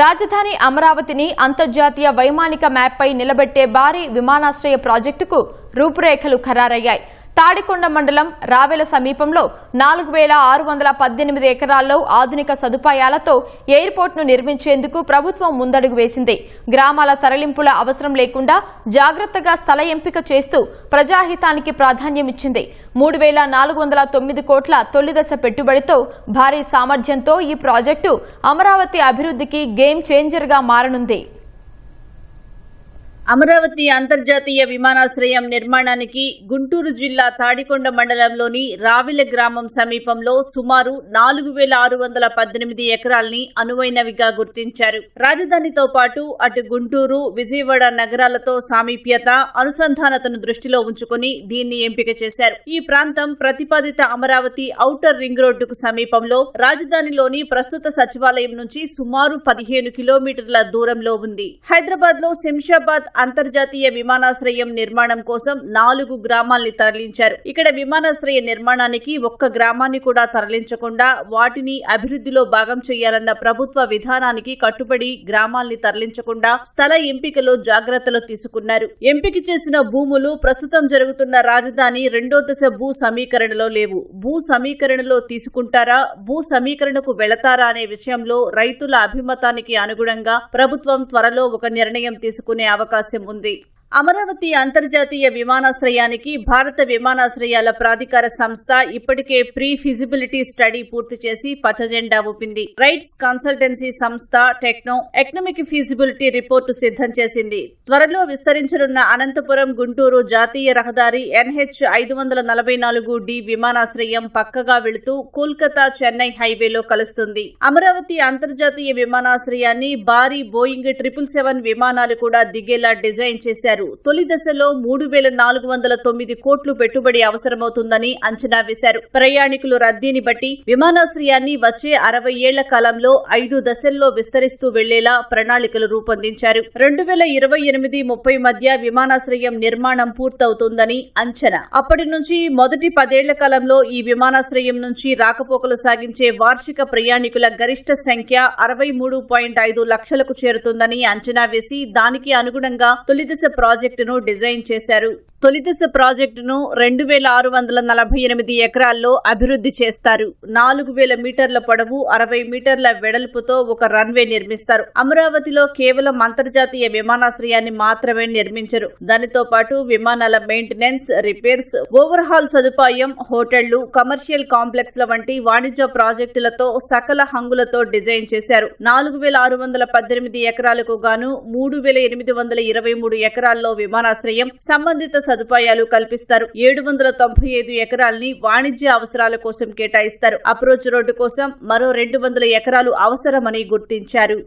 రాజధాని అమరావతిని అంతర్జాతీయ వైమానిక మ్యాప్పై నిలబెట్టే భారీ విమానాశ్రయ ప్రాజెక్టుకు రూపురేఖలు ఖరారయ్యాయి. తాడికొండ మండలం రావెల సమీపంలో 4618 ఎకరాల్లో ఆధునిక సదుపాయాలతో ఎయిర్పోర్ట్ను నిర్మించేందుకు ప్రభుత్వం ముందడుగు వేసింది. గ్రామాల తరలింపుల అవసరం లేకుండా జాగ్రత్తగా స్థల ఎంపిక చేస్తూ ప్రజాహితానికి ప్రాధాన్యమిచ్చింది. 3409 కోట్ల తొలిదశ పెట్టుబడితో భారీ సామర్థ్యంతో ఈ ప్రాజెక్టు అమరావతి అభివృద్ధికి గేమ్ చేంజర్గా మారనుంది. అమరావతి అంతర్జాతీయ విమానాశ్రయం నిర్మాణానికి గుంటూరు జిల్లా తాడికొండ మండలంలోని రావిల గ్రామం సమీపంలో సుమారు 4618 ఎకరాల్ని అనువైనవిగా గుర్తించారు. రాజధానితో పాటు అటు గుంటూరు, విజయవాడ నగరాలతో సామీప్యత, అనుసంధానతను దృష్టిలో ఉంచుకుని దీన్ని ఎంపిక చేశారు. ఈ ప్రాంతం ప్రతిపాదిత అమరావతి ఔటర్ రింగ్ రోడ్డుకు సమీపంలో రాజధానిలోని ప్రస్తుత సచివాలయం నుంచి సుమారు 15 కిలోమీటర్ల దూరంలో ఉంది. హైదరాబాద్ లో శంషాబాద్ అంతర్జాతీయ విమానాశ్రయం నిర్మాణం కోసం 4 గ్రామాల్ని తరలించారు. ఇక్కడ విమానాశ్రయ నిర్మాణానికి ఒక్క గ్రామాన్ని కూడా తరలించకుండా వాటిని అభివృద్ధిలో భాగం చేయాలన్న ప్రభుత్వ విధానానికి కట్టుబడి గ్రామాల్ని తరలించకుండా స్థల ఎంపికలో జాగ్రత్తలు తీసుకున్నారు. ఎంపిక చేసిన భూములు ప్రస్తుతం జరుగుతున్న రాజధాని రెండో దశ భూ సమీకరణలో లేవు. భూ సమీకరణలో తీసుకుంటారా, భూ సమీకరణకు వెళతారా అనే విషయంలో రైతుల అభిమతానికి అనుగుణంగా ప్రభుత్వం త్వరలో ఒక నిర్ణయం తీసుకునే అవకాశం ఉంది. అమరావతి అంతర్జాతీయ విమానాశ్రయానికి భారత విమానాశ్రయాల ప్రాధికార సంస్థ ఇప్పటికే ప్రీ ఫిజిబిలిటీ స్టడీ పూర్తి చేసి పచ్చజెండా ఊపింది. రైట్స్ కన్సల్టెన్సీ సంస్థ టెక్నో ఎకనామిక్ ఫిజిబిలిటీ రిపోర్టు సిద్ధం చేసింది. త్వరలో విస్తరించనున్న అనంతపురం గుంటూరు జాతీయ రహదారి NH 544D విమానాశ్రయం పక్కగా వెళుతూ కోల్కతా చెన్నై హైవేలో కలుస్తుంది. అమరావతి అంతర్జాతీయ విమానాశ్రయాన్ని భారీ బోయింగ్ 777 విమానాలు కూడా దిగేలా డిజైన్ చేశారు. తొలి దశలో 3409 కోట్లు పెట్టుబడి అవసరమవుతుందని అంచనా వేశారు. ప్రయాణికుల రద్దీని బట్టి విమానాశ్రయాన్ని వచ్చే 60 ఏళ్ల కాలంలో 5 దశల్లో విస్తరిస్తూ వెళ్లేలా ప్రణాళికలు రూపొందించారు. 2028-30 మధ్య విమానాశ్రయం నిర్మాణం పూర్తవుతుందని అంచనా. అప్పటి నుంచి మొదటి 10 ఏళ్ల కాలంలో ఈ విమానాశ్రయం నుంచి రాకపోకలు సాగించే వార్షిక ప్రయాణికుల గరిష్ట సంఖ్య 63.5 లక్షలకు చేరుతుందని అంచనా వేసి దానికి అనుగుణంగా తొలిదశ ప్రాజెక్టును డిజైన్ చేశారు. తొలిదశ ప్రాజెక్టును 2648 ఎకరాల్లో అభివృద్ధి చేస్తారు. 4000 మీటర్ల పొడవు, 60 మీటర్ల వెడల్పుతో ఒక రన్వే నిర్మిస్తారు. అమరావతిలో కేవలం అంతర్జాతీయ విమానాశ్రయాన్ని మాత్రమే నిర్మించరు. దానితో పాటు విమానాల మెయింటెనెన్స్, రిపేర్స్, ఓవర్హాల్ సదుపాయం, హోటళ్లు, కమర్షియల్ కాంప్లెక్స్ల వంటి వాణిజ్య ప్రాజెక్టులతో సకల హంగులతో డిజైన్ చేశారు. 4618 ఎకరాలకు గాను 3823 ఎకరాల్లో విమానాశ్రయం సంబంధిత సదుపాయాలు కల్పిస్తారు. 795 ఎకరాల్ని వాణిజ్య అవసరాల కోసం కేటాయిస్తారు. అప్రోచ్ రోడ్డు కోసం మరో 200 ఎకరాలు అవసరమని గుర్తించారు.